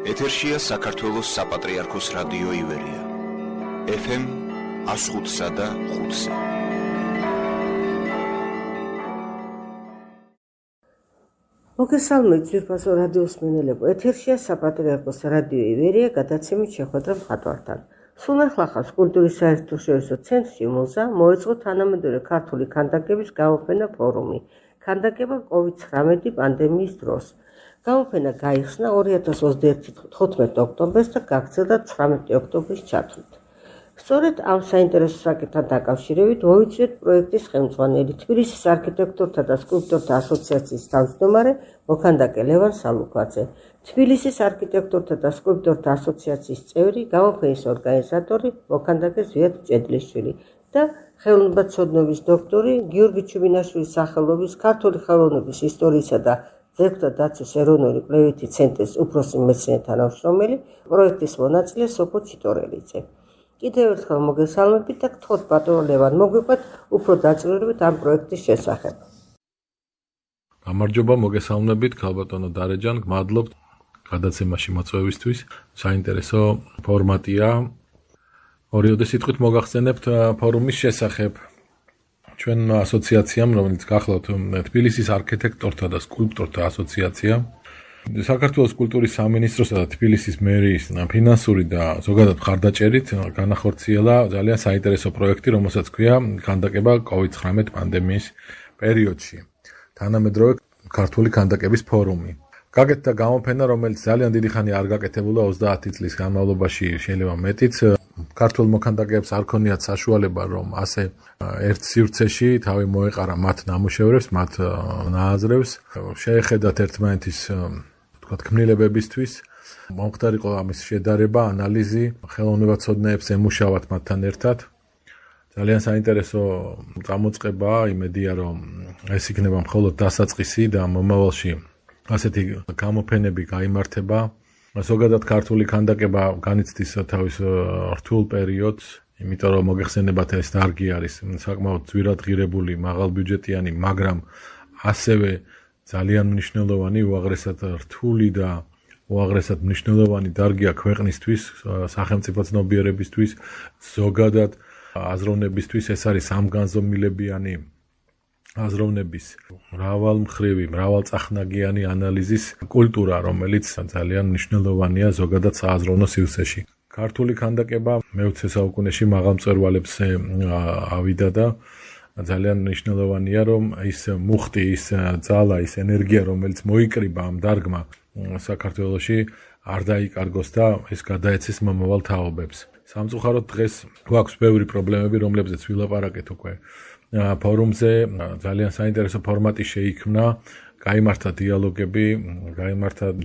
ეთერშია საქართველოს საპატრიარქოს რადიო ივერია. FM 105.5-ზე. მოგესალმებით ძვირფასო რადიოს მსმენელებო. ეთერშია საპატრიარქოს რადიო ივერია, გადაცემით შეხვედრა მხატვართან. სულ ახლა კულტურის საერთაშორისო ცენტრში მოზა მოეწყო თანამედროვე ქართული ქანდაკების გამოფენა ფორუმი. ქანდაკება COVID-19 პანდემიის დროს. გამოფენა გაიხსნა 2021 ოქტომბერს და გაგრძელდა 19 ოქტომბრის ჩათვლით. სწორედ ამ საინტერესო საკითხთან დაკავშირებით მოვიწვიეთ პროექტის ხელმძღვანელი, თბილისის არქიტექტორთა და სკულპტორთა ასოციაციის თავმჯდომარე მოქანდაკე ლევან სალუქვაძე, თბილისის არქიტექტორთა და სკულპტორთა ასოციაციის წევრი, გამოფენის ორგანიზატორი მოქანდაკე ზვიად ჭედლიშვილი და ხელოვნებაცოდნობის დოქტორი გიორგი ჩუბინაშვილის სახელობის ქართული ხელოვნების ისტორიისა და ძეგლთა დაცვის ეროვნული კვლევითი ცენტრის უფროსი მეცნიერი თანამშრომელი, პროექტის მონაწილე სოფო ჩიტორელიძე. კიდევ ერთხელ მოგესალმებით და გთხოვთ ბატონო ლევან, მოგვიყვეთ უფრო დაწვრილებით ამ პროექტის შესახებ. გამარჯობა, მოგესალმებით, ქალბატონო დარეჯან, გმადლობთ გადაცემაში მოწვევისთვის. საინტერესო ფორმატია. ორიოდე სიტყვით მოგახსენებთ ფორუმის შესახებ. ჩვენ ასოციაციამ, რომელიც გახლავთ თბილისის არქიტექტორთა და სკულპტორთა ასოციაცია, საქართველოს კულტურის სამინისტროსა და თბილისის მერიის ფინანსური და ზოგადად მხარდაჭერით განახორციელა ძალიან საინტერესო პროექტი, რომელსაც ქვია ქანდაკება COVID-19 პანდემიის პერიოდში. თანამედროვე ქართული ქანდაკების ფორუმი. გაკეთდა გამოფენა, რომელიც ძალიან დიდი ხანი არ გაკეთებულა 30 წლის განმავლობაში, შეიძლება მეტიც. ქართულ მოქანდაკეებს არ ქონიათ საშუალება, რომ ასე ერთ სივრცეში თავი მოეყარა მათ ნამუშევრებს, მათ ნააზრევს, შეეხედათ ერთმანეთის ქმნილებებისთვის. მომხდარიყო ამის შედარება, ანალიზი, ხელოვნებაცოდნეებს ემუშავათ მათთან ერთად. ძალიან საინტერესო წამოწყებაა, იმედია, რომ ეს იქნება მხოლოდ დასაწყისი და მომავალში ასეთი გამოფენები გაიმართება. ზოგადად ქართული ქანდაკება განიცდის თავის რთულ პერიოდს, იმიტომ რომ მოგეხსენებათ ეს დარგი არის საკმაოდ ძვირადღირებული, მაღალბიუჯეტიანი, მაგრამ ასევე ძალიან მნიშვნელოვანი, უაღრესად რთული და უაღრესად მნიშვნელოვანი დარგია ქვეყნისთვის, სახელმწიფო ცნობიერებისთვის, ზოგადად აზროვნებისთვის. ეს არის სამგანზომილებიანი აზროვნების მრავალმხრივი, მრავალწახნაგიანი ანალიზის კულტურა, რომელიც ძალიან მნიშვნელოვანია ზოგადად სააზროვნო სივრცეში. ქართული ქანდაკება მე-20 საუკუნეში მაღალმწვერვალებს ავიდა და ძალიან მნიშვნელოვანია, რომ ის მუხტი, ის ძალა, ის ენერგია, რომელიც მოიკრიბა ამ დარგმა საქართველოში, არ დაიკარგოს და ის გადაეცეს მომავალ თაობებს. სამწუხაროდ დღეს გვაქვს ბევრი პრობლემები, რომლებზეც ვილაპარაკეთ უკვე. ფორუმზე ძალიან საინტერესო ფორმატი შეიქმნა, გაიმართა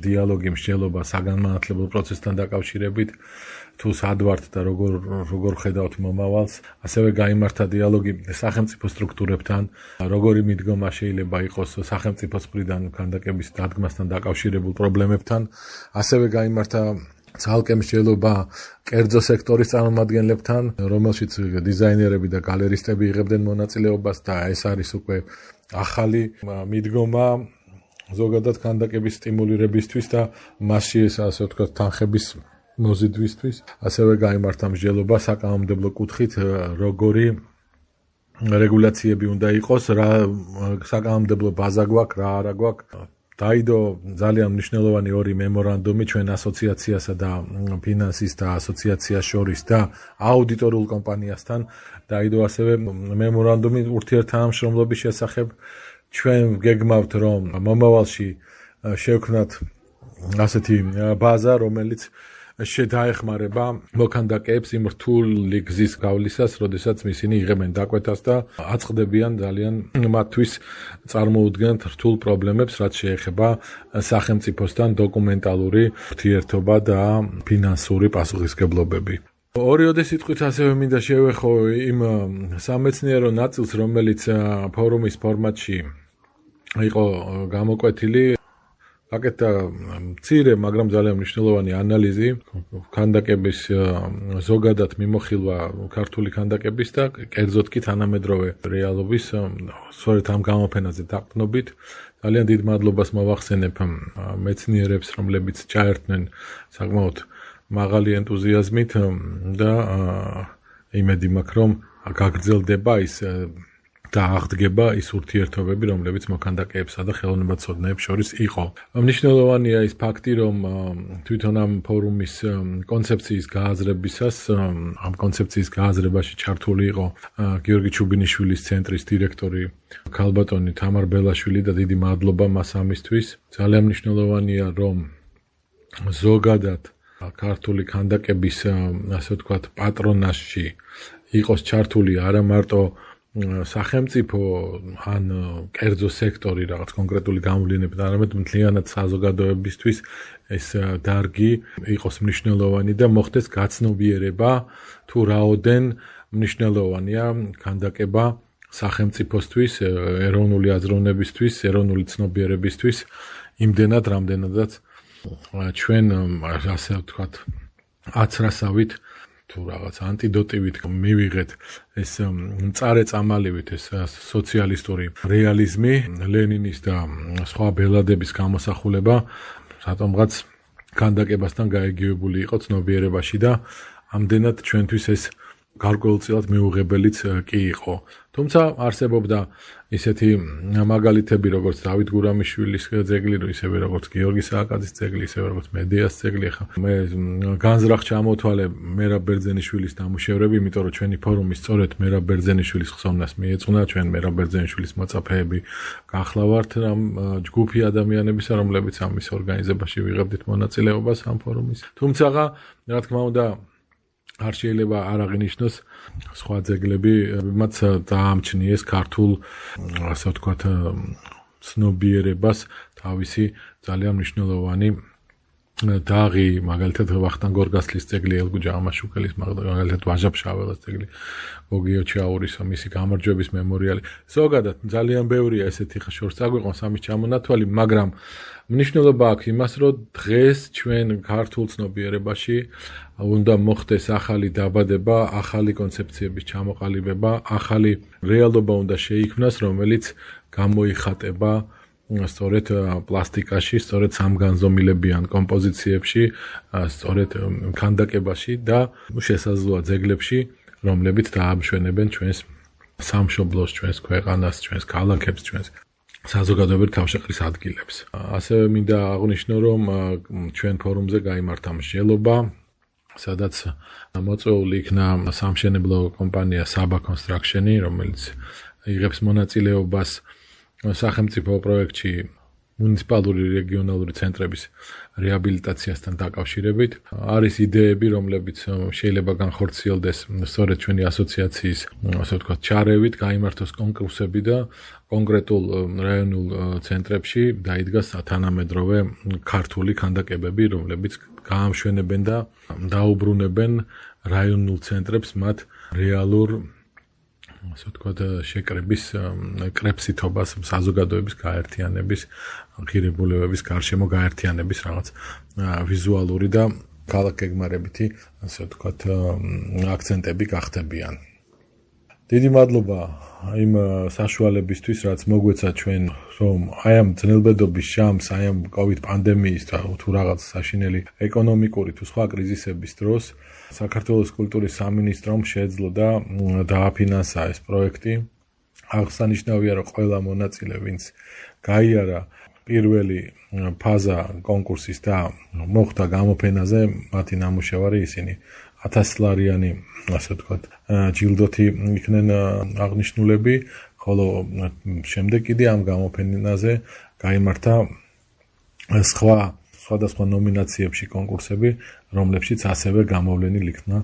დიალოგი მსჯელობა საგანმანათლებლო პროცესთან დაკავშირებით, თუ სად ვართ და როგორ ხედავთ მომავალს. ასევე გაიმართა დიალოგი სახელმწიფო სტრუქტურებთან, როგორი მიდგომა შეიძლება იყოს სახელმწიფოს მხრიდან ქანდაკების დადგმასთან დაკავშირებულ პრობლემებთან. ასევე გაიმართა ცალკე მსჯელობა კერძო სექტორის წარმომადგენლებთან, რომელშიც დიზაინერები და გალერისტები იღებდნენ მონაწილეობას და ეს არის უკვე ახალი მიდგომა ზოგადად ქანდაკების სტიმულირებისთვის და მასში ასე ვთქვათ თანხების მოზიდვისთვის. ასევე გაიმართა მსჯელობა საკანონმდებლო კუთხით, როგორი რეგულაციები უნდა იყოს, რა საკანონმდებლო ბაზა გვაქვს, რა არა გვაქვს. დაიდო ძალიან მნიშვნელოვანი ორი მემორანდუმი ჩვენ ასოციაციასა და ფინანსის და ასოციაციას შორის და აუდიტორულ კომპანიასთან. დაიდო ასევე მემორანდუმი ურთიერთთანამშრომლობის შესახებ. ჩვენ გეგმავთ, რომ მომავალში შევქმნათ ასეთი ბაზა, რომელიც შედაეხმარება მოქანდაკეებს იმ რთული გზის გავლისას, როდესაც ისინი იღებენ დაკვეთას და აწყდებიან ძალიან მათთვის წარმოუდგენთ რთულ პრობლემებს, რაც შეეხება სახელმწიფოსთან დოკუმენტალური ურთიერთობა და ფინანსური პასუხისმგებლობები. ორიოდე სიტყვით ასევე მინდა შევეხო იმ სამეცნიერო ნაწილს, რომელიც ფორუმის ფორმატში იყო გამოკვეთილი. გაკეთდა მცირე, მაგრამ ძალიან მნიშვნელოვანი ანალიზი ქანდაკების ზოგადად მიმოხილვა ქართული ქანდაკების და კერძოდ კი თანამედროვე რეალობის სწორედ ამ გამოფენაზე დაყრდნობით ძალიან დიდ მადლობას მოვახსენებ მეცნიერებს, რომლებიც ჩაერთნენ საკმაოდ მაღალი ენტუზიაზმით და იმედი მაქვს, რომ გაგრძელდება ის და აღდგება ის ურთიერთობები, რომლებიც მოქანდაკეებსა და ხელოვნებაცოდნეებს შორის იყო. მნიშვნელოვანია ის ფაქტი, რომ თვითონ ამ ფორუმის კონცეფციის გააზრებისას, ამ კონცეფციის გააზრებაში ჩართული იყო გიორგი ჩუბინიშვილის ცენტრის დირექტორი ქალბატონი თამარ ბელაშვილი და დიდი მადლობა მას ამისთვის. ძალიან მნიშვნელოვანია, რომ ზოგადად ქართული ქანდაკების, ასე ვთქვათ, პატრონაჟში იყოს ჩართული არა მარტო სახელმწიფო ან კერძო სექტორი რაღაც კონკრეტული გამოვლენებით, არამედ მთლიანად საზოგადოებისთვის ეს დარგი იყოს მნიშვნელოვანი და მოხდეს გაცნობიერება თუ რაოდენ მნიშვნელოვანია ქანდაკება სახელმწიფოსთვის, ეროვნული აზროვნებისთვის, ეროვნული ცნობიერებისთვის, იმდენად, რამდენადაც ჩვენ ასე ვთქვათ, აცრასავით თუ რაღაც ანტიდოტივით მივიღეთ ეს მწარე წამალივით ეს სოციალისტური რეალიზმი, ლენინის და სხვა ბელადების გამოსახულება, რატომღაც ქანდაკებასთან გაეგივებული იყო ცნობიერებაში და ამდენად ჩვენთვის ეს გარკვეულწილად მიუღებელიც კი იყო. თუმცა არსებობდა ისეთი მაგალითები, როგორც დავით გურამიშვილის ძეგლი, ისევე როგორც გიორგი სააკაძის ძეგლი, ისევე როგორც მედეას ძეგლი. ხა მე განზრახ ჩამოთვალე მერაბ ბერძენიშვილის ნამუშევრები, იმიტომ რომ ჩვენი ფორუმი სწორედ მერაბ ბერძენიშვილის ხსოვნას მიეძღვნა, ჩვენ მერაბ ბერძენიშვილის მოწაფეები გახლავართ ამ ჯგუფი ადამიანებისა, რომლებიც ამის ორგანიზებაში ვიღებდით მონაწილეობას ამ ფორუმის. თუმცა რა თქმა უნდა არ შეიძლება არ აღინიშნოს სხვა ძეგლები, მათ დაამჩნიეს ქართულ, ასე ვთქვათ, ცნობიერებას თავისი ძალიან მნიშვნელოვანი დაღი, მაგალითად ვახტანგ გორგასლის ძეგლი, ელგუჯა ამაშუკელის, მაგალითად ვაჟა-ფშაველას ძეგლი, გოგიო ჩაურის მისი გამარჯვების მემორიალი. ზოგადად ძალიან ბევრია ესეთი შორს წაგვიყვანს ამის ჩამონათვალი, მაგრამ მნიშვნელობა აქვს იმას, რომ დღეს ჩვენ ქართულ ცნობიერებაში უნდა მოხდეს ახალი დაბადება, ახალი კონცეფციების ჩამოყალიბება, ახალი რეალობა უნდა შეიქმნას, რომელიც გამოიხატება სწორედ პლასტიკაში, სწორედ სამგანზომილებიან კომპოზიციებში, სწორედ ქანდაკებაში და შესაძლოა ძეგლებში, რომლებიც დაამშვენებენ ჩვენს სამშობლოს, ჩვენს ქვეყანას, ჩვენს ქალაქებს, ჩვენს საზოგადოებრივ თავშეყრის ადგილებს. ასევე მინდა აღვნიშნო, რომ ჩვენ ფორუმზე გაიმართა მსჯელობა, სადაც მოწვეული იქნა სამშენებლო კომპანია Saba Construction, რომელიც იღებს მონაწილეობას სახელმწიფო პროექტში მუნიციპალური რეგიონალური ცენტრების რეაბილიტაციასთან დაკავშირებით. არის იდეები, რომლებიც შეიძლება განხორციელდეს სწორედ ჩვენი ასოციაციის, ასე ვთქვათ, ჩარევით, გაიმართოს კონკურსები და კონკრეტულ რაიონულ ცენტრებში დაიდგას თანამედროვე ქართული ქანდაკებები, რომლებიც გაამშვენებენ და დაუბრუნებენ რაიონულ ცენტრებს მათ რეალურ, ასე ვთქვათ, შეკრების კრებსითობას, საზოგადოების გაერთიანების, ღირებულებების გარშემო გაერთიანების რაღაც ვიზუალური და ქალაქგეგმარებითი, ასე ვთქვათ, აქცენტები გახდებიან. დიდი მადლობა იმ საშუალებისთვის, რაც მოგვეცა ჩვენ, რომ აი ამ ძნელბედობის ჟამს, აი ამ COVID პანდემიის და თუ რაღაც საშინელი ეკონომიკური თუ სხვა კრიზისების დროს საქართველოს კულტურის სამინისტრომ შეძლო და დააფინანსა ეს პროექტი. აღსანიშნავია, რომ ყველა მონაწილე, ვინც გაიარა პირველი ფაზა კონკურსის და მოხდა გამოფენაზე, მათი ნამუშევარი ისინი 1000 ლარიანი, ასე ვთქვათ, ჯილდოთი იქნენ აღნიშნულები, ხოლო შემდეგ კიდე ამ გამოფენაზე გაიმართა სხვადასხვა ნომინაციებში კონკურსები, რომლებშიც ასევე გამოვლენილ იქნა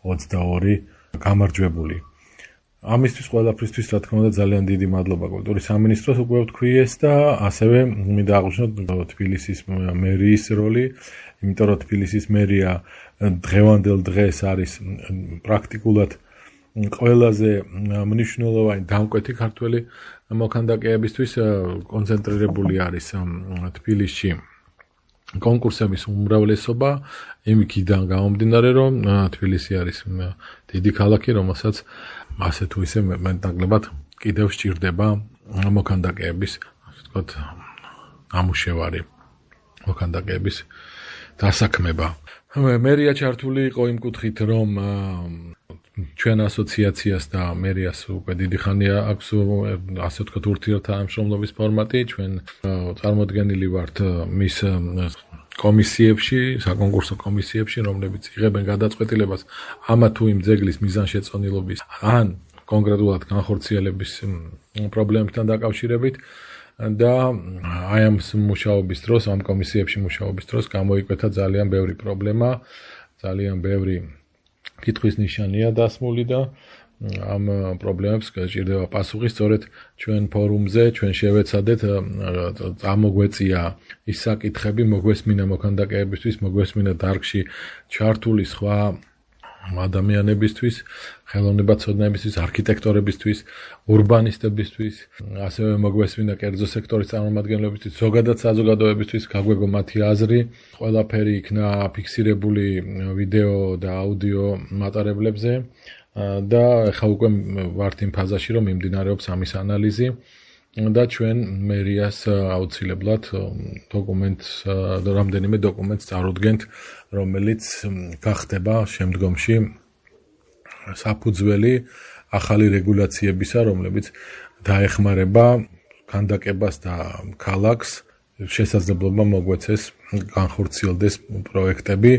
22 გამარჯვებული. ამისთვის ყველაფრისთვის, რა თქმა უნდა, ძალიან დიდი მადლობა კულტურის სამინისტროს უკვე ვთქვიეს და ასევე მინდა აღვნიშნოთ თბილისის მერიის როლი, იმიტომ რომ თბილისის მერია დღევანდელ დღეს არის პრაქტიკულად ყველაზე მნიშვნელოვანი დამკვეთი ქართველი მოქანდაკეებისთვის, კონცენტრირებული არის თბილისში კონკურსების უმრავლესობა, იმიქიდან გამომდინარე, რომ თბილისი არის დიდი ქალაქი, რომელსაც ასე თუ ისე მეტნაკლებად კიდევ სჭირდება მოქანდაკეების, ასე ვთქვათ, ამუშევარი მოქანდაკეების დასაქმება. მერია ჩართული იყო იმ კუთხით, რომ ჩვენ ასოციაციას და მერიას უკვე დიდი ხანია აქვს ასე ვთქვათ ურთიერთთანამშრომლობის ფორმატი, ჩვენ წარმოდგენილი ვართ მის კომისიებში, საკონკურსო კომისიებში, რომლებიც იღებენ გადაწყვეტილებას ამა თუ იმ ძეგლის მიზანშეწონილობის ან კონკრეტულად განხორციელების პრობლემებთან დაკავშირებით და აი ამ მუშაობის დროს, ამ კომისიებში მუშაობის დროს გამოიკვეთა ძალიან ბევრი პრობლემა, ძალიან ბევრი კითხვის ნიშანია დასმული და ამ პრობლემებს გჭირდება პასუხი. სწორედ ჩვენ ფორუმზე ჩვენ შევეცადეთ წამოგვეწია ის საკითხები, მოგვესმინა მოქანდაკეებისთვის, მოგვესმინა დარგში ჩართული სხვა ადამიანებისთვის, ხელოვნებაცოდნეებისთვის, არქიტექტორებისთვის, ურბანისტებისთვის, ასევე მოგვესმინა კერძო სექტორის წარმომადგენლებისთვის, ზოგადად საზოგადოებისთვის, გაგვეგო მათი აზრი. ყველაფერი იქნა ფიქსირებული ვიდეო და აუდიო მატარებლებზე და ახლა უკვე ვართ იმ ფაზაში, რომ მიმდინარეობს ამის ანალიზი და ჩვენ მერიას აუცილებლად რამდენიმე დოკუმენტს წარუდგენთ, რომელიც გახდება შემდგომში საფუძველი ახალი რეგულაციებისა, რომლებიც დაეხმარება ქანდაკებას და ქალაქს, შესაძლებლობა მოგვეცეს განხორციელდეს პროექტები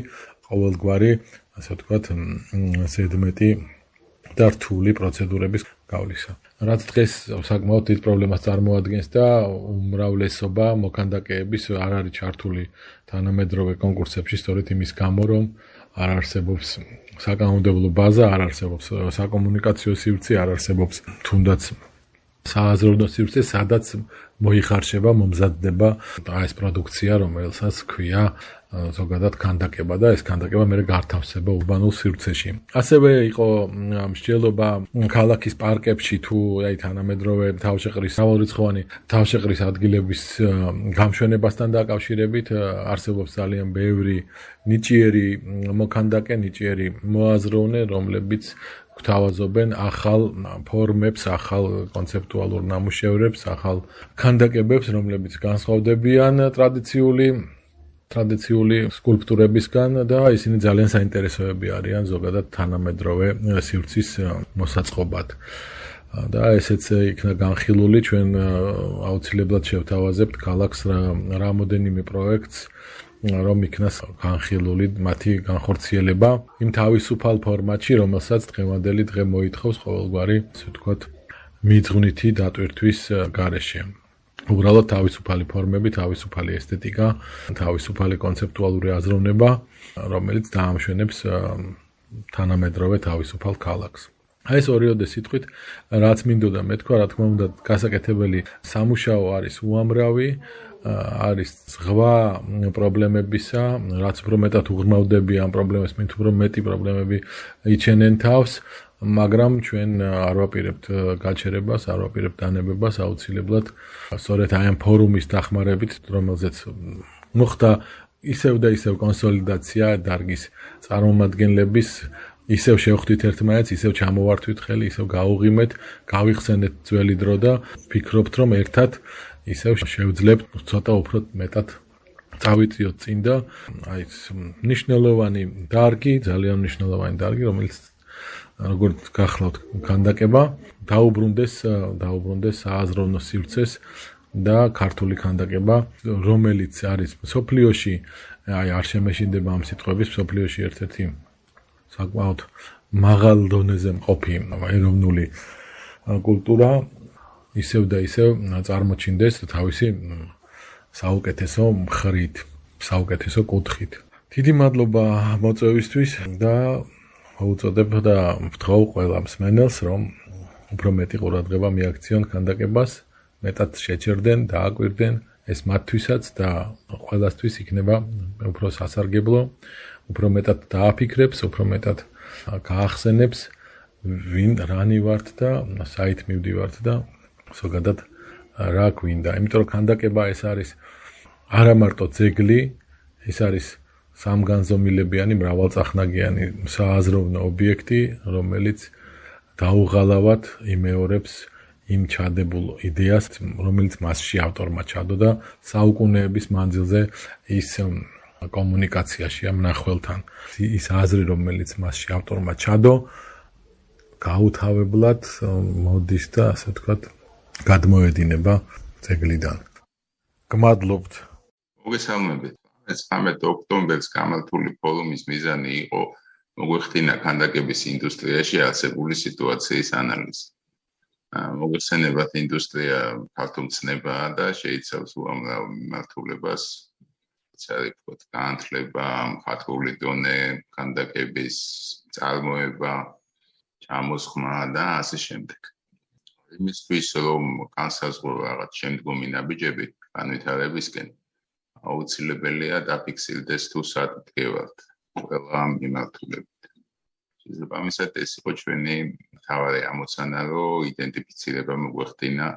ყოველგვარი, ასე ვთქვათ, ზედმეტი და რთული პროცედურების გავლისა. რაც დღეს საკმაოდ დიდ პრობლემას წარმოადგენს და უმრავლესობა მოქანდაკეების არ არის ჩართული თანამედროვე კონკურსებში, სწორედ იმის გამო, რომ არ არსებობს საკანონმდებლო ბაზა, არ არსებობს საკომუნიკაციო სივრცე, არ არსებობს თუნდაც სააზროვნო სივრცე, სადაც მოიხარშება, მომზადდება ეს პროდუქცია, რომელსაც ქვია ზოგადად ქანდაკება და ეს ქანდაკება მერე გართავსება ურბანულ სივრცეში. ასევე იყო მსჯელობა ქალაქის პარკებში თუ აი თანამედროვე მრავალრიცხოვანი თავშეყრის ადგილების გამშვენებასთან დაკავშირებით არსებობს ძალიან ბევრი ნიჭიერი მოქანდაკე, ნიჭიერი მოაზროვნე, რომლებიც გვთავაზობენ ახალ ფორმებს, ახალ კონცეპტუალურ ნამუშევრებს, ახალ ქანდაკებებს, რომლებიც განსხვავდებიან ტრადიციული სკულპტურებისგან და ისინი ძალიან საინტერესოები არიან ზოგადად თანამედროვე სივრცის მოსაწყობად. და ესეც იქნა განხილული, ჩვენ აუცილებლად შევთავაზებთ ქალაქს რამოდენიმე პროექტს, რომ იქნას განხილული მათი განხორციელება იმ თავისუფალ ფორმატში, რომელსაც დღევანდელი დღე მოითხოვს ყოველგვარი, ასე ვთქვათ, მიზღვნითი დატვირთვის გარეშე. უბრალოდ თავისუფალი ფორმები, თავისუფალი ესთეტიკა, თავისუფალი კონცეპტუალური აზროვნება, რომელიც დაამშვენებს თანამედროვე თავისუფალ ქალაქს. აი ეს ორიოდე სიტყვით, რაც მინდოდა მეთქვა, რა თქმა უნდა, გასაკეთებელი სამუშაო არის უამრავი, არის ზღვა პრობლემებისა, რაც უფრო მეტად უღრმავდები ამ პრობლემებს, მით უფრო მეტი პრობლემები იჩენენ თავს, მაგრამ ჩვენ არ ვაპირებთ გაჩერებას, არ ვაპირებთ დანებებას, აუცილებლად სწორედ აი ამ ფორუმის დახმარებით, რომელზეც მოხდა ისევ და ისევ კონსოლიდაცია დარგის წარმომადგენლების, ისევ შევხვდით ერთმანეთს, ისევ ჩამოვართვით ხელი, ისევ გავუღიმეთ, გავიხსენეთ ძველი დრო და ვფიქრობთ, რომ ერთად ისევ შევძლებთ ცოტა უფრო მეტად წავიწიოთ წინ და აი ეს მნიშვნელოვანი დარგი, ძალიან მნიშვნელოვანი დარგი, რომელიც როგორც გახლავთ ქანდაკება, დაუბრუნდეს სააზროვნო სივრცეს და ქართული ქანდაკება, რომელიც არის მსოფლიოში, აი არ შემეშინდება ამ სიტყვების, მსოფლიოში ერთ-ერთი საკმაოდ მაღალ დონეზე მყოფი ეროვნული კულტურა, ისევ და ისევ წარმოჩინდეს თავისი საუკეთესო მხრით, საუკეთესო კუთხით. დიდი მადლობა მოწვევისთვის და მოუწოდებ და ვთხოვ ყველა მსმენელს, რომ უფრო მეტი ყურადღება მიაქციონ ქანდაკებას, მეტად შეჩერდნენ, დააკვირდნენ, ეს მათთვისაც და ყველასთვის იქნება უფრო სასარგებლო, უფრო მეტად დააფიქრებს, უფრო მეტად გაახსენებს, ვინ რანი ვართ და საით მივდივართ და ზოგადად რა გვინდა. იმიტომ რომ ქანდაკება ეს არის არა მარტო ძეგლი, ეს არის სამგანზომილებიანი, მრავალწახნაგიანი სააზროვნო ობიექტი, რომელიც დაუღალავად იმეორებს იმ ჩადებულ იდეას, რომელიც მასში ავტორმა ჩადო და საუკუნეების მანძილზე ის კომუნიკაციაშია მნახველთან. ის აზრი, რომელიც მასში ავტორმა ჩადო, გაუთავებლად მოდის და ასე ვთქვათ, გადმოედინება ძეგლიდან. გმადლობთ. მოგესალმებით. 13 ოქტომბერს გამართული ფორუმის მიზანი იყო მოგვეხდინა ქანდაკების ინდუსტრიაში არსებული სიტუაციის ანალიზი. მოგესალმებით, ინდუსტრია ფართო მცნებაა და შეიცავს უამრავ მიმართულებას, საერთოდ განათლება, მხატვრული დონე, ქანდაკების წარმოება, ჩამოსხმა და ასე შემდეგ. იმისთვის, რომ განსაზღვრო რაღაც შემდგომი ნაბიჯები განვითარებისკენ, აუცილებელია დაფიქსირდეს თუ სად დგევართ ყველა მიმართულებით. შესაბამისად, ეს იყო ჩვენი მთავარი ამოცანა, რომ იდენტიფიცირება მოგვეხდინა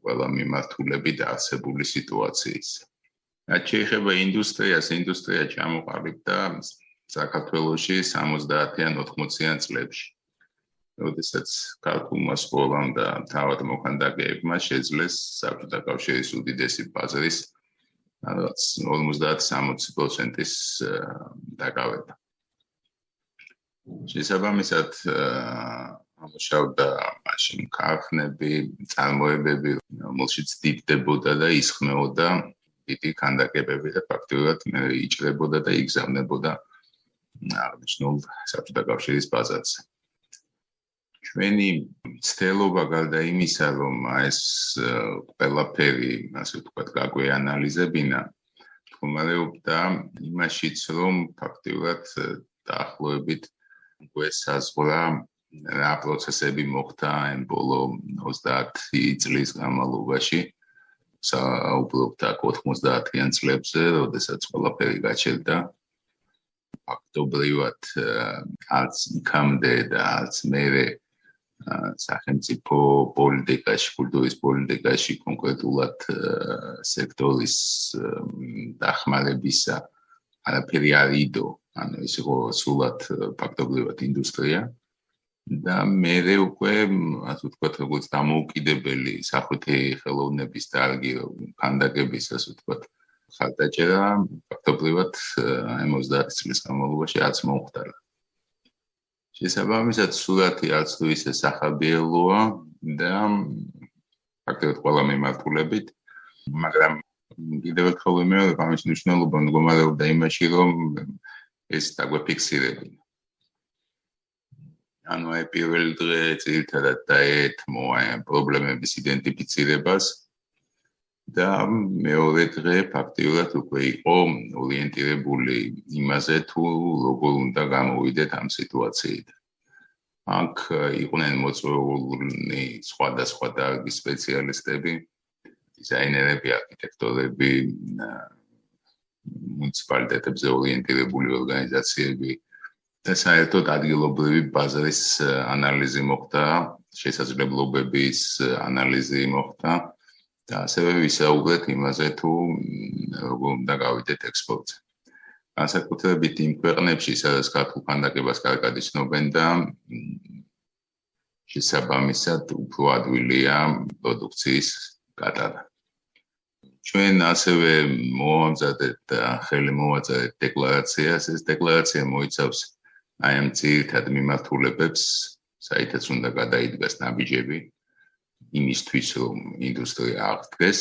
ყველა მიმართულებით არსებული სიტუაციის. რაც შეეხება ინდუსტრიას, ინდუსტრია ჩამოყალიბდა საქართველოში 70-იან 80-იან წლებში. როდესაც ქართულმა სკოლამ და თავად მოქანდაკეებმა შეძლეს საბჭოთა კავშირის უდიდესი ბაზრის 50-60%-ის დაკავება. შესაბამისად, ამუშავდა მაშინ ქარხნები, წარმოებები, რომელშიც დიდდებოდა და ისხმეოდა დიდი ქანდაკებები და ფაქტობრივად იჭრებოდა და იგზავნებოდა აღნიშნულ საბჭოთა კავშირის ბაზარზე. ჩვენი მცდელობა გარდა იმისა, რომ ეს ყველაფერი, ასე ვთქვათ, გაგვეანალიზებინა, მდგომარეობდა იმაშიც, რომ ფაქტობრივად დაახლოებით გვესაზღვრა რა პროცესები მოხდა ამ ბოლო 30 წლის განმავლობაში. საუბრობთ აქ 90-იან წლებზე, როდესაც ყველაფერი გაჩერდა. ფაქტობრივად არც იქამდე და არც მერე სახელმწიფო პოლიტიკაში, კულტურის პოლიტიკაში კონკრეტულად სექტორის დახმარებისა არაფერი არ იდო. ანუ ის იყო სრულად ფაქტობრივად ინდუსტრია. და მერე უკვე, ასე ვთქვათ, როგორც დამოუკიდებელი სახვითი ხელოვნების დარგი ქანდაკების, ასე ვთქვათ, ხარდაჭერა ფაქტობრივად ამ 30 წლის განმავლობაში არც მომხდარა. შესაბამისად, სურათი არც თუ ისე სახაბიელოა და ფაქტობრივად ყველა მიმართულებით, მაგრამ კიდევ ერთხელ ვიმეორებ, ამის მნიშვნელობა მდგომარეობდა იმაში, რომ ეს დაგვეფიქსირებინა. ანუ აი პირველი დღე ძირითადად დაეთმო ამ პრობლემების იდენტიფიცირებას და მეორე დღე ფაქტობრივად უკვე იყო ორიენტირებული იმაზე, თუ როგორ უნდა გამოვიდეთ ამ სიტუაციიდან. აქ იყვნენ მოწვეული სხვადასხვა დარგის სპეციალისტები, დიზაინერები, არქიტექტორები, მუნიციპალიტეტებზე ორიენტირებული ორგანიზაციები და საერთოდ ადგილობრივი ბაზრის ანალიზი მოხდა, შესაძლებლობების ანალიზი მოხდა და ასევე ვისაუბრეთ იმაზე, თუ როგორ უნდა გავიდეთ ექსპორტზე. განსაკუთრებით იმ ქვეყნებში, სადაც ქართულ ქანდაკებას კარგად იცნობენ და შესაბამისად უფრო ადვილია პროდუქციის გატანა. ჩვენ ასევე მოვამზადეთ და ხელი მოვაწერეთ დეკლარაციას. ეს დეკლარაცია მოიცავს აი ამ ძირითად მიმართულებებს, საიდანაც უნდა გადაიდგას ნაბიჯები იმისთვის, რომ ინდუსტრია აღდგეს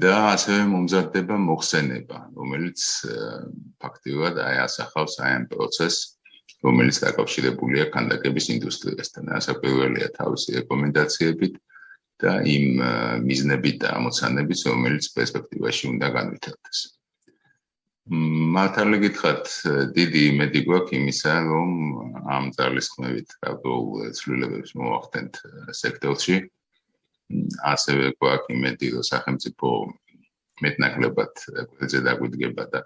და ასევე მომზადდება მოხსენება, რომელიც ფაქტობრივად აი ასახავს აი ამ პროცესს, რომელიც დაკავშირებულია ქანდაკების ინდუსტრიასთან. ასაკურველია თავისი რეკომენდაციებით და იმ მიზნებით და ამოცანებით, რომელიც პერსპექტივაში უნდა განვითარდეს. მართალი გითხრათ, დიდი იმედი გვაქვს იმისა, რომ ამ ძალისხმევით გარკვეულ ცვლილებებს მოვახდენთ სექტორში. ასევე გვაქვს იმედი, რომ სახელმწიფო მეტნაკლებად გვერდზე დაგვიდგება და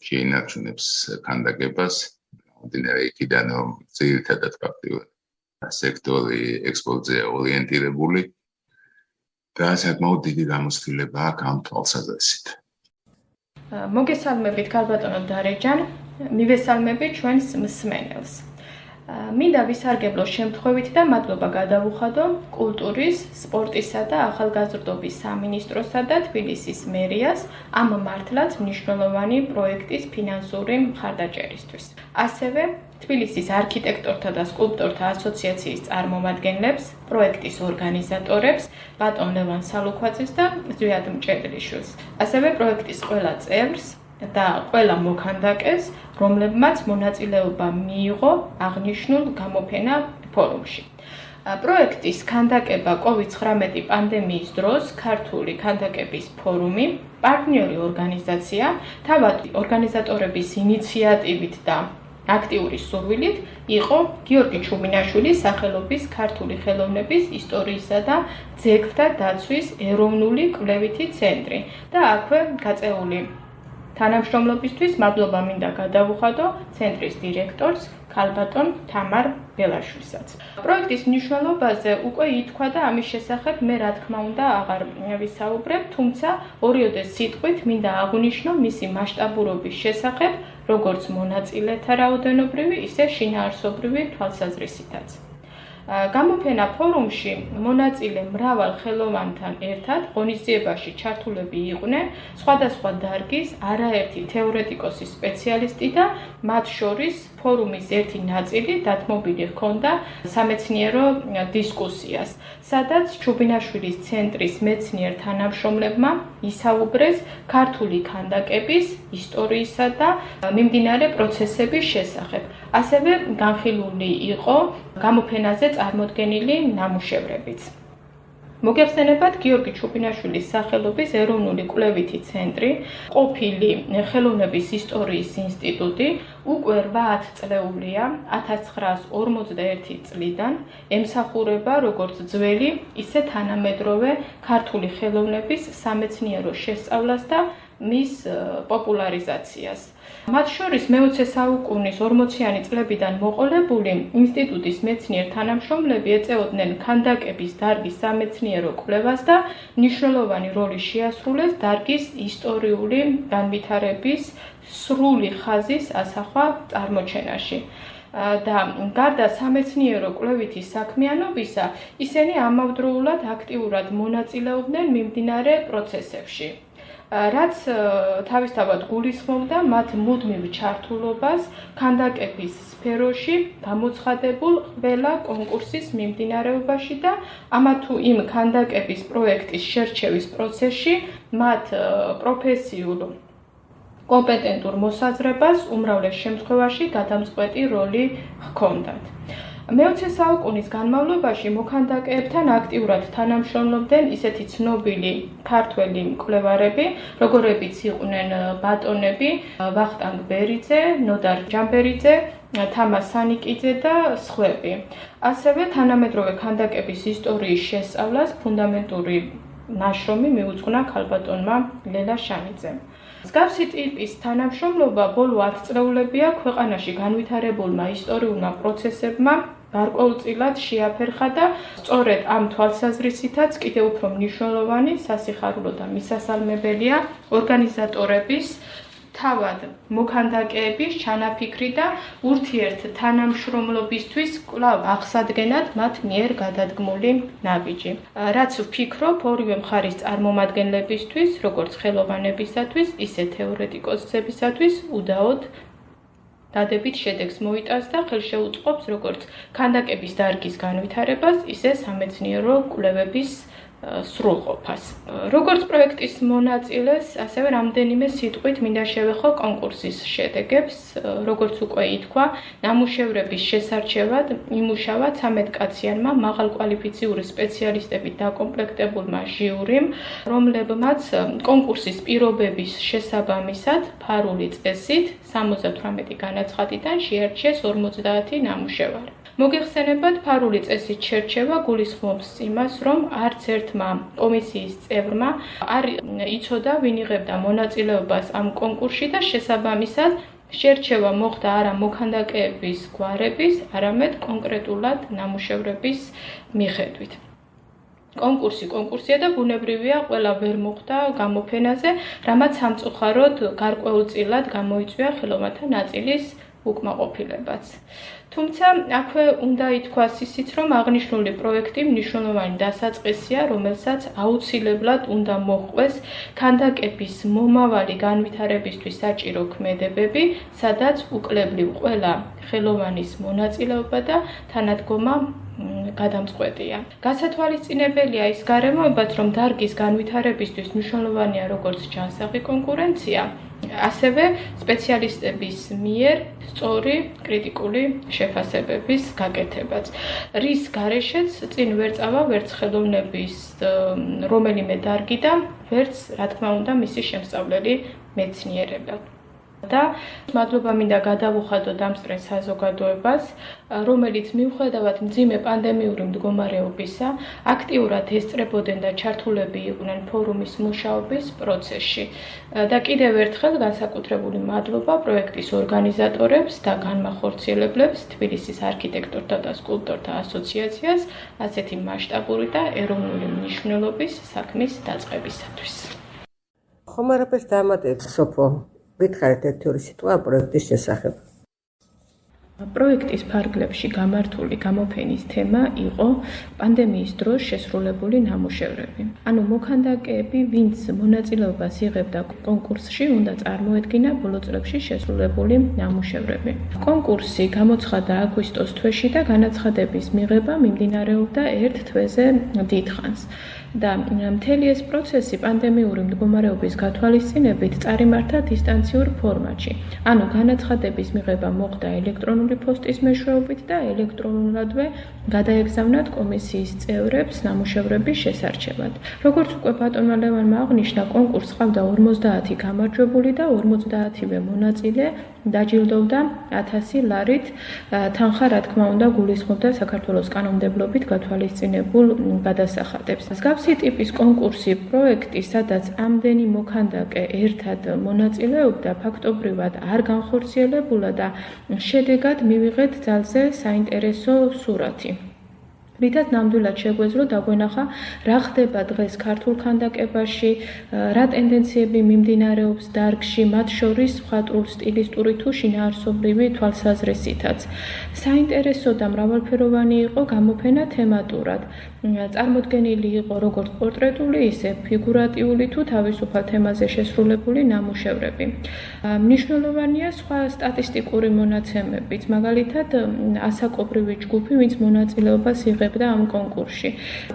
შეინარჩუნებს ქანდაკებას. მდინარე იქიდან, რომ ძირითადად ფაქტობრივად სექტორი ექსპორტზე ორიენტირებული და საკმაოდ დიდი გამოცდილება აქვს ამ თვალსაზრისით. მოგესალმებით, ქალბატონო დარეჯან, მივესალმებით ჩვენს მსმენელს. მინდა ვისარგებლო შემთხვევით და მადლობა გადავუხადო კულტურის, სპორტისა და ახალგაზრდობის სამინისტროსა და თბილისის მერიას ამ მართლაც მნიშვნელოვანი პროექტის ფინანსური მხარდაჭერისთვის. ასევე თბილისის არქიტექტორთა და სკულპტორთა ასოციაციის წარმომადგენლებს, პროექტის ორგანიზატორებს, ბატონ ლევან სალუქვაძეს და ზვიად მჭედრიშვილს. ასევე პროექტის ყველა წევრს და ყველა მოქანდაკეს, რომლებმაც მონაწილეობა მიიღო აღნიშნულ გამოფენა ფორუმში. პროექტის ქანდაკება COVID-19 პანდემიის დროს ქართული ქანდაკების ფორუმი, პარტნიორი ორგანიზაცია, თავად ორგანიზატორების ინიციატივით და აქტიური სურვილით იყო გიორგი ჩუბინაშვილის სახელობის ქართული ხელოვნების ისტორიისა და ძეგლთა დაცვის ეროვნული კვლევითი ცენტრი და აქვე გაწეული თანამშრომლობისთვის მადლობა მინდა გადავუხადო ცენტრის დირექტორს ქალბატონ თამარ ბელაშვილსაც. პროექტის მნიშვნელობაზე უკვე ითქვა და ამის შესახებ მე რა თქმა უნდა აღარ ვისაუბრებ, თუმცა ორიოდე სიტყვით მინდა აღვნიშნო მისი მასშტაბურობის შესახებ, როგორც მონაწილეთა რაოდენობრივი, ისე შინაარსობრივი თვალსაზრისითაც. გამოფენა ფორუმში მონაწილე მრავალ ხელოვანთან ერთად ღონისძიებაში ჩართულები იყვნენ სხვადასხვა დარგის არაერთი თეორეტიკოსი სპეციალისტი და მათ შორის ფორუმის ერთი ნაწილი დათმობილი ჰქონდა სამეცნიერო დისკუსიას, სადაც ჩუბინაშვილის ცენტრის მეცნიერ თანამშრომლებმა ისაუბრეს ქართული ქანდაკების, ისტორიისა და მიმდინარე პროცესების შესახებ. ასევე განხილული იყო გამოფენაზე წარმოდგენილი ნამუშევრებიც. მოგეხსენებათ, გიორგი ჩუბინაშვილის სახელობის ეროვნული კვლევითი ცენტრი, ყოფილი ხელოვნების ისტორიის ინსტიტუტი უკვე 8 წლეულია 1951 წლიდან ემსახურება როგორც ძველი, ისე თანამედროვე ქართული ხელოვნების სამეცნიერო შესწავლას და მის პოპულარიზაციას. მათ შორის მე-20 საუკუნის 40-იანი წლებიდან მოყოლებული ინსტიტუტის მეცნიერ თანამშრომლები ეწეოდნენ ქანდაკების დარგის სამეცნიერო კვლევას და მნიშვნელოვანი როლი შეასრულეს დარგის ისტორიული განვითარების სრული ხაზის ასახვა წარმოჩენაში. და გარდა სამეცნიერო კვლევითი საქმიანობისა, ისინი ამავდროულად აქტიურად მონაწილეობდნენ მიმდინარე პროცესებში. რაც თავისთავად გულისხმობდა მათ მუდმივ ჩართულობას ქანდაკების სფეროში გამოცხადებულ ყველა კონკურსის მიმდინარეობაში და ამა თუ იმ ქანდაკების პროექტის შერჩევის პროცესში მათ პროფესიულ კომპეტენტურ მოსაზრებას უმრავლეს შემთხვევაში გადამწყვეტი როლი ჰქონდათ. მე-20 საუკუნის განმავლობაში მოქანდაკეებთან აქტიურად თანამშრომლობდნენ ისეთი ცნობილი ქართველი მკვლევარები, როგორებიც იყვნენ ბატონები ვახტანგ ბერიძე, ნოდარ ჯამბერიძე, თამარ სანიკიძე და სხვები. ასევე თანამედროვე ქანდაკების ისტორიის შესწავლას ფუნდამენტური ნაშრომი მიუძღვნა ქალბატონმა ლელა შანიძემ. მსგავსი ტიპის თანამშრომლობა ბოლო 10 წლეულებია ქვეყანაში განვითარებულმა ისტორიულმა პროცესებმა გარკვეულწილად შეაფერხა და სწორედ ამ თვალსაზრისითაც კიდევ უფრო მნიშვნელოვანი, სასიხარულო და მისასალმებელია ორგანიზატორების თავად მოქანდაკეების ჩანაფიქრი და ურთიერთ თანამშრომლობისთვის კვლავ აღსადგენად მათ მიერ გადადგმული ნაბიჯი. რაც ვფიქრობ, ორივე მხარის წარმომადგენლებისთვის, როგორც ხელოვანებისათვის, ისე თეორეტიკოსებისათვის უდაოდ დადებით შედეგს მოიტანს და ხელშეუწყობს როგორც ქანდაკების დარგის განვითარებას, ისე სამეცნიერო კვლევების სრულყოფას. როგორც პროექტის მონაწილეს, ასევე რამდენიმე სიტყვით მინდა შევეხო კონკურსის შედეგებს, როგორც უკვე ითქვა, ნამუშევრების შესარჩევად იმუშავა 13 კაციანმა მაღალკვალიფიციური სპეციალისტებით დაკომპლექტებულმა ჟიურიმ, რომლებმაც კონკურსის პირობების შესაბამისად ფარული წესით 78 განაცხადიდან შეარჩიეს 50 ნამუშევარი. მოგეხსენებათ, ფარული წესით შერჩევა გულისხმობს იმას, რომ არც ერთმა კომისიის წევრმა არ იცოდა, ვინ იღებდა მონაწილეობას ამ კონკურსში და შესაბამისად შერჩევა მოხდა არა მოქანდაკეების გვარების, არამედ კონკრეტულად ნამუშევრების მიხედვით. კონკურსია და ბუნებრივია, ყველა ვერ მოხვდა გამოფენაზე, რამაც სამწუხაროდ გარკვეულწილად გამოიწვია ხელოვანთა ნაწილის უკმაყოფილებაც. თუმცა აქვე უნდა ითქვას ისიც, რომ აღნიშნული პროექტი მნიშვნელოვანი დასაწყისია, რომელსაც აუცილებლად უნდა მოჰყვეს ქანდაკების მომავალი განვითარებისთვის საჭირო ქმედებები, სადაც უკლებლივ ყველა ხელოვანის მონაწილეობა და თანადგომა გადამწყვეტია. გასათვალისწინებელია ის გარემოებაც, რომ დარგის განვითარებისთვის მნიშვნელოვანია როგორც ჯანსაღი კონკურენცია, ასევე სპეციალისტების მიერ სწორი კრიტიკული შეფასებების გაკეთებაც, რის გარეშეც წინ ვერ წავა ვერც ხელოვნების რომელიმე დარგი და ვერც, რა თქმა უნდა, მისი შემსწავლელი მეცნიერება. და მადლობა მინდა გადავუხადოთ ამ სწრეს საზოგადოებას, რომელიც მიუხედავად მძიმე პანდემიური მდგომარეობისა, აქტიურად ესწრებოდნენ და ჩართულები იყვნენ ფორუმის მუშაობის პროცესში. და კიდევ ერთხელ განსაკუთრებული მადლობა პროექტის ორგანიზატორებს და განმახორციელებლებს, თბილისის არქიტექტორთა და სკულპტორთა ასოციაციას, ასეთი მასშტაბური და ეროვნული მნიშვნელობის საქმის დაწყებისათვის. ხომ არაფერს დამატებ, სოფო? გითხარით ერთ-ორი სიტყვა პროექტის შესახებ. პროექტის ფარგლებში გამართული გამოფენის თემა იყო პანდემიის დროს შესრულებული ნამუშევრები. ანუ მოქანდაკეები, ვინც მონაწილეობას იღებდა კონკურსში, უნდა წარმოედგინა ბოლო წლებში შესრულებული ნამუშევრები. კონკურსი გამოცხადდა აგვისტოს თვეში და განაცხადების მიღება მიმდინარეობდა ერთ თვეზე დიდხანს. და მთელი ეს პროცესი პანდემიური მდგომარეობის გათვალისწინებით წარიმართა დისტანციურ ფორმატში. ანუ განაცხადების მიღება მოხდა ელექტრონული პოსტის მეშვეობით და ელექტრონულადვე გადაეგზავნათ კომისიის წევრებს ნამუშევრების შესარჩევად. როგორც უკვე ბატონმა ლევანმა აღნიშნა, კონკურსს ჰყავდა 50 გამარჯვებული და 50-ვე მონაწილე დაჯილდოვდა 1000 ლარით. თანხა, რა თქმა უნდა, გულისხმობდა საქართველოს კანონმდებლობით გათვალისწინებულ გადასახადებს. მსგავსი ტიპის კონკურსი პროექტი, სადაც ამდენი მოქანდაკე ერთად მონაწილეობდა, ფაქტობრივად არ განხორციელებულა და შედეგად მივიღეთ ძალზე საინტერესო სურათი. რითაც ნამდვილად შეგვეძლო დაგვენახა, რა ხდება დღეს ქართულ ქანდაკებაში, რა ტენდენციები მიმდინარეობს დარგში, მათ შორის მხატვრულ სტილისტური თუ შინაარსობრივი თვალსაზრისითაც. საინტერესო და მრავალფეროვანი იყო გამოფენა თემატურად. წარმოდგენილი იყო როგორც პორტრეტული, ისე ფიგურატიული თუ თავისუფალ თემაზე შესრულებული ნამუშევრები. მნიშვნელოვანია სხვა სტატისტიკური მონაცემებიც, მაგალითად, ასაკობრივი ჯგუფი, ვინც მონაწილეობას იღებდა ამ კონკურსში.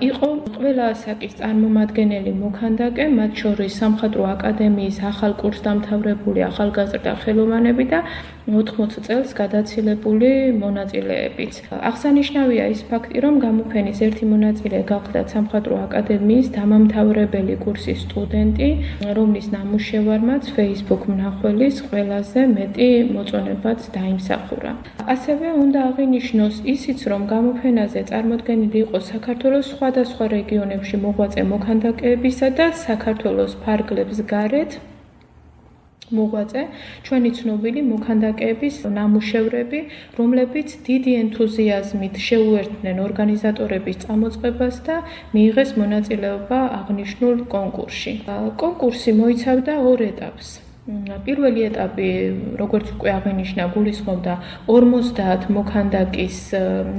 იყო ყველა ასაკის წარმომადგენელი მოქანდაკე, მათ შორის სამხატვრო აკადემიის ახალ კურსს დამთავრებული ახალგაზრდა ხელოვანები და 80 წელს გადაცილებული მონაწილეებიც. აღსანიშნავია ის ფაქტი, რომ გამოფენის ერთი მონაწილე გახლდათ სამხატვრო აკადემიის დამამთავრებელი კურსის სტუდენტი, რომლის ნამუშევარმაც Facebook მნახველის ყველაზე მეტი მოწონებაც დაიმსახურა. ასევე უნდა აღინიშნოს ისიც, რომ გამოფენაზე წარმოდგენილი იყო საქართველოს სხვადასხვა რეგიონებში მოღვაწე მოქანდაკეებისა და საქართველოს ფარგლებს გარეთ მოღვაწე ჩვენი ცნობილი მოქანდაკეების ნამუშევრები, რომლებიც დიდი ენთუზიაზმით შეუერთდნენ ორგანიზატორების წამოწყებას და მიიღეს მონაწილეობა აღნიშნულ კონკურსში. კონკურსი მოიცავდა 2 ეტაპს. პირველი ეტაპი, როგორც უკვე აღინიშნა, გულისხმობდა 50 მოქანდაკის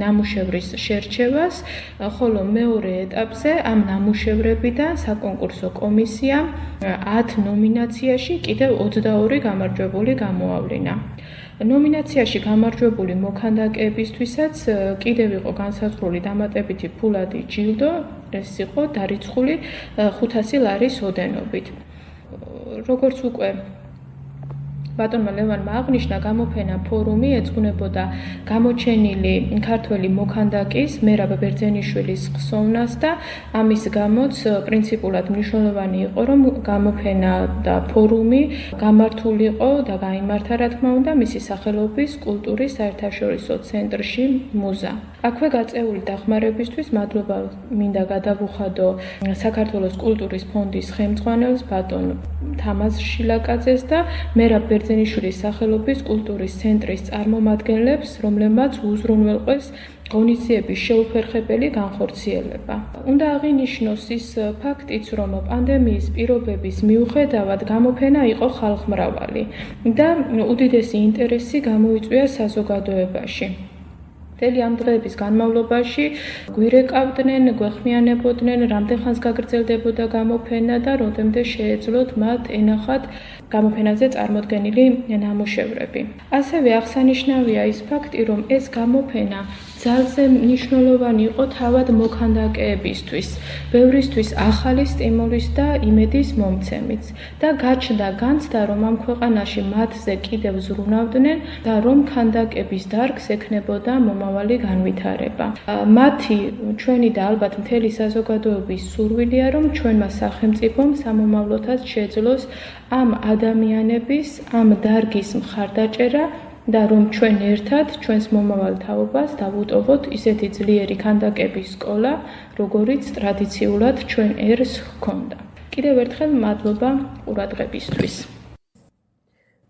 ნამუშევრის შერჩევას, ხოლო მეორე ეტაპზე ამ ნამუშევრებიდან საკონკურსო კომისიამ 10 ნომინაციაში კიდევ 22 გამარჯვებული გამოავლინა. ნომინაციაში გამარჯვებული მოქანდაკეებისთვისაც კიდევ იყო განსაზღვრული დამატებითი ფულადი ჯილდო, ეს იყო დარიცხული 500 ლარის ოდენობით. როგორც უკვე ბატონმა ლევანმა აღნიშნა, გამოფენა ფორუმი ეძღვნებოდა გამოჩენილი ქართველი მოქანდაკის მერაბ ბერძენიშვილის ხსოვნას და ამის გამოც პრინციპულად მნიშვნელოვანი იყო, რომ გამოფენა და ფორუმი გამართულიყო და გაიმართა, რა თქმა უნდა, მისი სახელობის კულტურის საერთაშორისო ცენტრში მუზა. აქვე გაწეული დახმარებისთვის მადლობა მინდა გადავუხადო საქართველოს კულტურის ფონდის ხელმძღვანელს ბატონ თამაზ შილაკაძეს და მერაბ ბერძენიშვილის სახელობის კულტურის ცენტრის წარმომადგენლებს, რომლებმაც უზრუნველყვეს ღონისძიების შეუფერხებელი განხორციელება. უნდა აღინიშნოს ის ფაქტიც, რომ პანდემიის პირობების მიუხედავად გამოფენა იყო ხალხმრავალი და უდიდესი ინტერესი გამოიწვია საზოგადოებაში. მთელი ამ დღეების განმავლობაში გვირეკავდნენ, გვეხმიანებოდნენ, რამდენხანს გაგრძელდებოდა გამოფენა და რამდენამდე შეეძლოთ მათ ენახათ გამოფენაზე წარმოდგენილი ნამუშევრები. ასევე აღსანიშნავია ის ფაქტი, რომ ეს გამოფენა ძალზე მნიშვნელოვანი იყო თავად მოქანდაკეებისთვის, ბევრისთვის ახალი სტიმულის და იმედის მომცემიც და გაჩნდა განცდა, რომ ამ ქვეყანაში მათზე კიდევ ზრუნავდნენ და რომ ქანდაკების დარგს ექნებოდა მომავალი განვითარება. მათი ჩვენი და ალბათ მთელი საზოგადოების სურვილია, რომ ჩვენმა სახელმწიფომ სამომავლოდაც შეძლოს ამ ადამიანების, ამ დარგის მხარდაჭერა და რომ ჩვენ ერთად ჩვენს მომავალ თაობას დავუტოვოთ ისეთი ძლიერი ქანდაკების სკოლა, როგორიც ტრადიციულად ჩვენ ერს ჰქონდა. კიდევ ერთხელ მადლობა ყურადღებისთვის.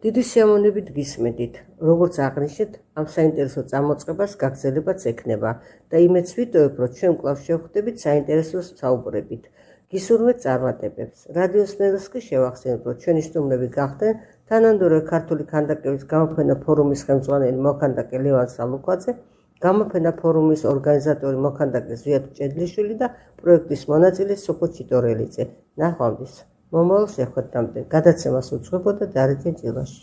დიდი სიამოვნებით გისმენთ, როგორც აღნიშნეთ, ამ საინტერესო წამოწყებას გაგრძელებაც ექნება და იმედს ვიტოვებ, რომ ჩვენ კვლავ შევხვდებით საინტერესო საუბრებით. გისურვებთ წარმატებებს. რადიოს მეროს კი შევახსენებთ, რომ ჩვენი სტუმრები გახდნენ თანანდორი ქართული ქანდაკების გამოფენა ფორუმის ხელმძღვანელი მოქანდაკე ლევან სალუქვაძე, გამოფენა ფორუმის ორგანიზატორი მოქანდაკე ზვიად ჭედლიშვილი და პროექტის მონაწილე სოფო ჩიტორელიძე. ნახვამდის. მომავალ შეხვედრამდე გადაცემას უძღვებოდა დარეჯე ჭილაში.